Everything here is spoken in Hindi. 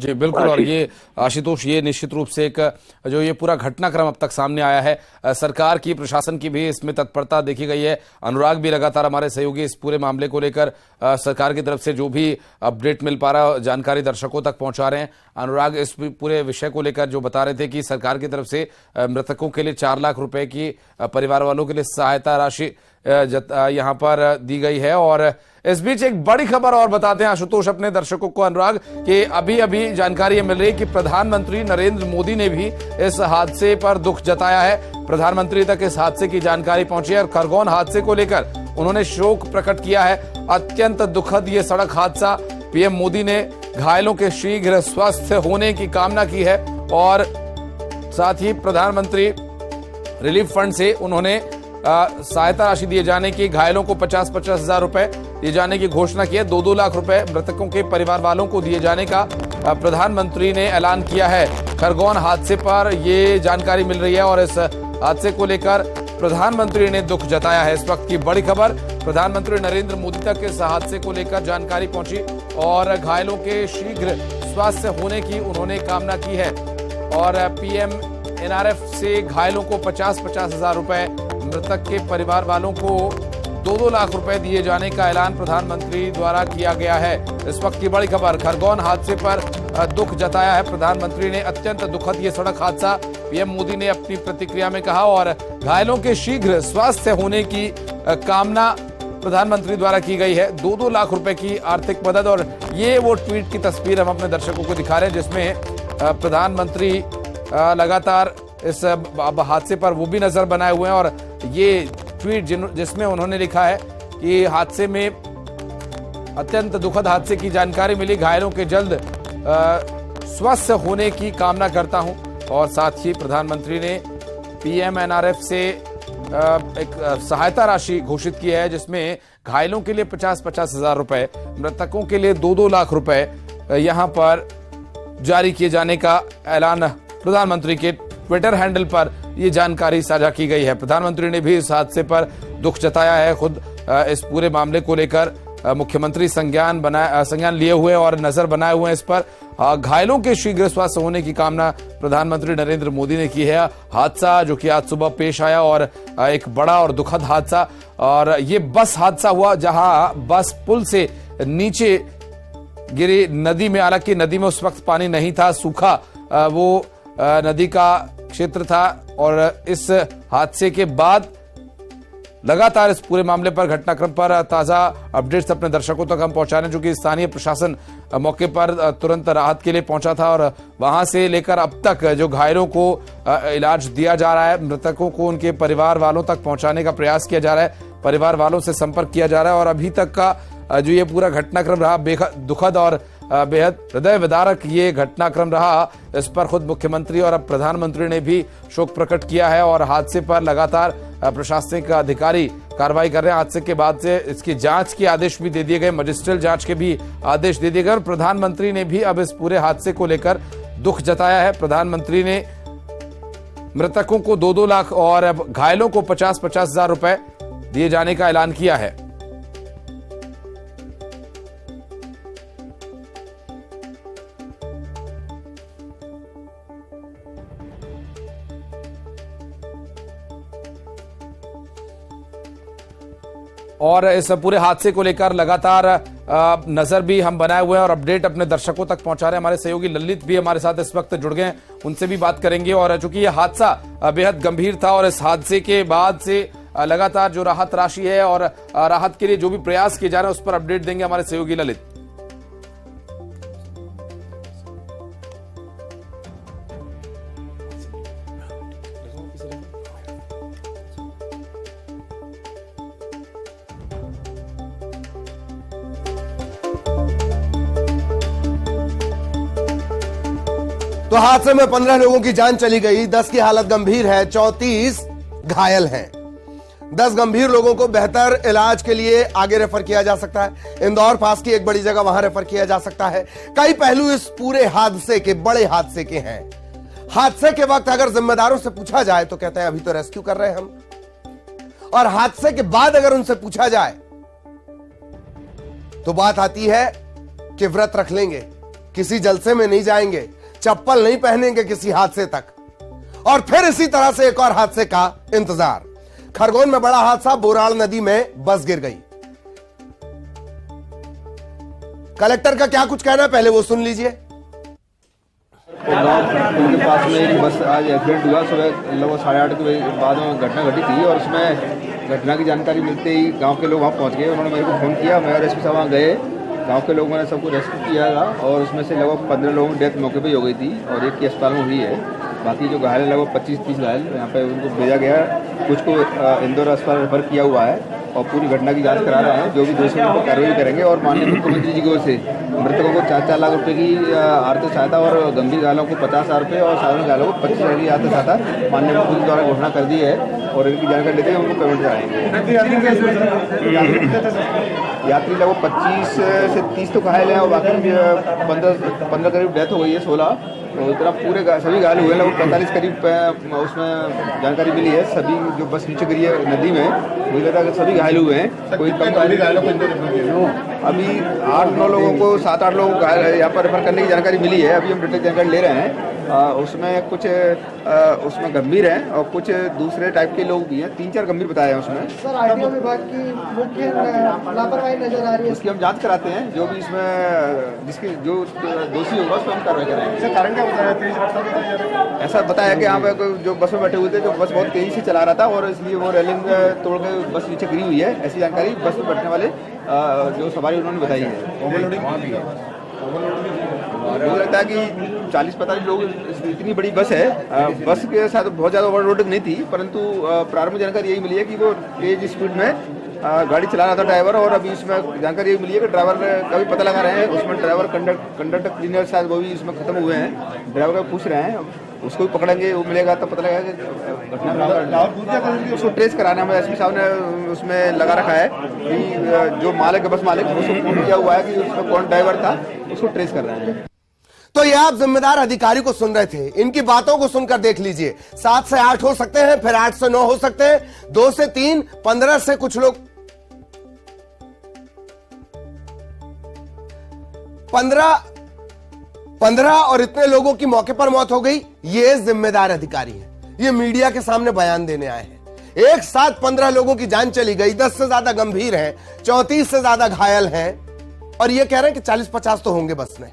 जी बिल्कुल। और ये आशुतोष, ये निश्चित रूप से एक जो ये पूरा घटनाक्रम अब तक सामने आया है, सरकार की, प्रशासन की भी इसमें तत्परता देखी गई है। अनुराग भी लगातार हमारे सहयोगी इस पूरे मामले को लेकर सरकार की तरफ से जो भी अपडेट मिल पा रहा है जानकारी दर्शकों तक पहुंचा रहे हैं। अनुराग इस पूरे विषय को लेकर जो बता रहे थे कि सरकार की तरफ से मृतकों के लिए 4 लाख रुपए की परिवार वालों के लिए सहायता राशि यहाँ पर दी गई है। और इस बीच एक बड़ी खबर और बताते हैं आशुतोष अपने दर्शकों को, अनुराग, कि अभी अभी जानकारी ये मिल रही है कि प्रधानमंत्री नरेंद्र मोदी ने भी इस हादसे पर दुख जताया है। प्रधानमंत्री तक इस हादसे की जानकारी पहुंची है और खरगोन हादसे को लेकर उन्होंने शोक प्रकट किया है। अत्यंत दुखद ये सड़क हादसा। पीएम मोदी ने घायलों के शीघ्र स्वस्थ होने की कामना की है और साथ ही प्रधानमंत्री रिलीफ फंड से उन्होंने सहायता राशि दिए जाने की, घायलों को 50-50 हजार रुपए दिए जाने की घोषणा की है। 2-2 लाख रुपए मृतकों के परिवार वालों को दिए जाने का प्रधानमंत्री ने ऐलान किया है। खरगोन हादसे पर ये जानकारी मिल रही है और इस हादसे को लेकर प्रधानमंत्री ने दुख जताया है। इस वक्त की बड़ी खबर, प्रधानमंत्री नरेंद्र मोदी तक इस हादसे को लेकर जानकारी पहुंची और घायलों के शीघ्र स्वास्थ्य होने की उन्होंने कामना की है। और पीएम एनआरएफ से घायलों को 50-50 हजार रुपए, मृतक के परिवार वालों को 2-2 लाख रुपए दिए जाने का ऐलान प्रधानमंत्री द्वारा किया गया है। इस वक्त की बड़ी खबर, खरगोन हादसे पर दुख जताया है प्रधानमंत्री ने। अत्यंत दुखद ये सड़क हादसा, पीएम मोदी ने अपनी प्रतिक्रिया में कहा और घायलों के शीघ्र स्वास्थ्य होने की कामना प्रधानमंत्री द्वारा की गई है। 2-2 लाख रुपए की आर्थिक मदद। और ये वो ट्वीट की तस्वीर हम अपने दर्शकों को दिखा रहे हैं जिसमें प्रधानमंत्री लगातार इस हादसे पर वो भी नजर बनाए हुए हैं। और ये ट्वीट जिसमें उन्होंने लिखा है कि हादसे में, अत्यंत दुखद हादसे की जानकारी मिली, घायलों के जल्द स्वस्थ होने की कामना करता हूं। और साथ ही प्रधानमंत्री ने पीएम एनआरएफ से एक सहायता राशि घोषित की है जिसमें घायलों के लिए 50-50 हजार रुपए, मृतकों के लिए 2-2 लाख रुपए यहां पर जारी किए जाने का ऐलान प्रधानमंत्री के ट्विटर हैंडल पर ये जानकारी साझा की गई है। प्रधानमंत्री ने भी इस हादसे पर दुख जताया है। खुद इस पूरे मामले को लेकर मुख्यमंत्री संज्ञान लिए हुए और नजर बनाए हुए हैं इस पर। घायलों के शीघ्र स्वास्थ्य होने की कामना प्रधानमंत्री नरेंद्र मोदी ने की है। हादसा जो कि आज सुबह पेश आया और एक बड़ा और दुखद हादसा, और ये बस हादसा हुआ जहां बस पुल से नीचे गिरी नदी में। हालांकि नदी में उस वक्त पानी नहीं था, सूखा वो नदी का क्षेत्र था। और इस हादसे के बाद लगातार इस पूरे मामले पर, घटनाक्रम पर ताजा अपडेट्स अपने दर्शकों तक हम पहुंचा रहे हैं, जो कि स्थानीय प्रशासन मौके पर तुरंत राहत के लिए पहुंचा था और वहां से लेकर अब तक जो घायलों को इलाज दिया जा रहा है, मृतकों को उनके परिवार वालों तक पहुंचाने का प्रयास किया जा रहा है, परिवार वालों से संपर्क किया जा रहा है। और अभी तक का जो ये पूरा घटनाक्रम रहा, बेहद दुखद और बेहद हृदय विदारक ये घटनाक्रम रहा। इस पर खुद मुख्यमंत्री और अब प्रधानमंत्री ने भी शोक प्रकट किया है और हादसे पर लगातार प्रशासनिक अधिकारी कार्रवाई कर रहे हैं। हादसे के बाद से इसकी जांच के आदेश भी दे दिए गए, मजिस्ट्रियल जांच के भी आदेश दे दिए गए। और प्रधानमंत्री ने भी अब इस पूरे हादसे को लेकर दुख जताया है। प्रधानमंत्री ने मृतकों को 2-2 लाख और घायलों को 50-50 हजार रुपए दिए जाने का ऐलान किया है। और इस पूरे हादसे को लेकर लगातार नजर भी हम बनाए हुए हैं और अपडेट अपने दर्शकों तक पहुंचा रहे हैं। हमारे सहयोगी ललित भी हमारे साथ इस वक्त जुड़ गए हैं, उनसे भी बात करेंगे। और चूंकि यह हादसा बेहद गंभीर था और इस हादसे के बाद से लगातार जो राहत राशि है और राहत के लिए जो भी प्रयास किए जा रहे हैं उस पर अपडेट देंगे हमारे सहयोगी ललित। तो हादसे में 15 लोगों की जान चली गई, 10 की हालत गंभीर है, 34 घायल हैं। 10 गंभीर लोगों को बेहतर इलाज के लिए आगे रेफर किया जा सकता है। इंदौर पास की एक बड़ी जगह, वहां रेफर किया जा सकता है। कई पहलू इस पूरे हादसे के, बड़े हादसे के हैं। हादसे के वक्त अगर जिम्मेदारों से पूछा जाए तो कहते हैं अभी तो रेस्क्यू कर रहे हैं हम, और हादसे के बाद अगर उनसे पूछा जाए तो बात आती है कि व्रत रख लेंगे, किसी जलसे में नहीं जाएंगे, चप्पल नहीं पहनेंगे किसी हादसे तक, और फिर इसी तरह से एक और हादसे का इंतजार। खरगोन में बड़ा हादसा, बोराड़ नदी में बस गिर गई। कलेक्टर का क्या कुछ कहना है, पहले वो सुन लीजिए। गाँव के पास में एक बस आज एक्सीडेंट हुआ। सुबह लगभग 8:30 के बाद में घटना घटी थी और उसमें घटना की जानकारी मिलते ही गांव के लोग वहां पहुंच गए। उन्होंने मेरे को फ़ोन किया, मैं और एसपी साहब वहाँ गए। गांव के लोगों ने सबको रेस्क्यू किया था और उसमें से लगभग 15 लोगों की डेथ मौके पे ही हो गई थी और एक की अस्पताल में हुई है। बाकी जो घायल लगभग 25-30 घायल यहाँ पे उनको भेजा गया। कुछ को इंदौर अस्पताल रेफर किया हुआ है और पूरी घटना की जांच करा रहे हैं। जो भी दोषी उनको कार्रवाई करेंगे और माननीय मुख्यमंत्री जी की ओर से मृतकों को 4-4 लाख रुपए की आर्थिक सहायता और गंभीर घायलों को 50,000 रुपये और साधारण घायलों को 25,000 की आर्थिक सहायता माननीय मुख्यमंत्री द्वारा घोषणा कर दी है और इनकी जानकारी लेते हुए उनको पेमेंट कराएंगे। यात्री लगभग 25 से 30 तो घायल हैं और बाकी 15 करीब डेथ हो गई है, 16 तो इतना पूरे सभी घायल हुए हैं। लगभग 45 करीब उसमें जानकारी मिली है। सभी जो बस नीचे गिरी है नदी में, मुझे लगता है कि सभी घायल हुए हैं। कोई कम घायलों को अभी 8-9 लोगों को 7-8 लोगों को यहाँ पर रेफर करने की जानकारी मिली है। अभी हम डिटेल जानकारी ले रहे हैं। उसमें कुछ उसमें गंभीर हैं और कुछ दूसरे टाइप के लोग भी हैं। 3-4 गंभीर बताए हैं उसमें। सर आरटीओ विभाग की मुख्य लापरवाही नजर आ रही है। उसकी हम जांच कराते हैं। जो भी इसमें जिसके जो दोषी होगा उस पर हम कार्रवाई करेंगे। सर कारण क्या बताया, तेज रफ्तार बताया जा रहा है? ऐसा बताया कि यहाँ पे जो बस में बैठे हुए थे, जो बस बहुत तेजी से चला रहा था और इसलिए वो रेलिंग तोड़ के बस नीचे गिरी हुई है। ऐसी जानकारी बस में बैठने वाले जो सवारी उन्होंने बताई है। ओवरलोडिंग मुझे लगता है कि 40-45 लोग, इतनी बड़ी बस है। बस के साथ बहुत ज़्यादा ओवरलोडिंग नहीं थी, परंतु प्रारंभिक जानकारी यही मिली है कि वो तेज स्पीड में गाड़ी चला रहा था ड्राइवर। और अभी इसमें जानकारी यही मिली है कि ड्राइवर का भी पता लगा रहे हैं। उसमें ड्राइवर कंडक्टर क्लीनर शायद वो भी इसमें खत्म हुए हैं। ड्राइवर का पूछ रहे हैं, उसको भी पकड़ेंगे, वो मिलेगा तो पता लगेगा कि घटना। उसको ट्रेस कराना है। एसपी साहब ने उसमें लगा रखा है कि जो मालिक है, बस मालिक, उसको फोन किया हुआ है कि उसमें कौन ड्राइवर था, उसको ट्रेस कर रहे हैं। तो ये आप जिम्मेदार अधिकारी को सुन रहे थे। इनकी बातों को सुनकर देख लीजिए। 7 से 8 हो सकते हैं, फिर 8 से 9 हो सकते हैं, 2 से 3, 15 से कुछ लोग 15 और इतने लोगों की मौके पर मौत हो गई। ये जिम्मेदार अधिकारी हैं। ये मीडिया के सामने बयान देने आए हैं। एक साथ 15 लोगों की जान चली गई, 10 से ज्यादा गंभीर हैं, 34 से ज्यादा घायल हैं और ये कह रहे हैं कि 40-50 तो होंगे बस में।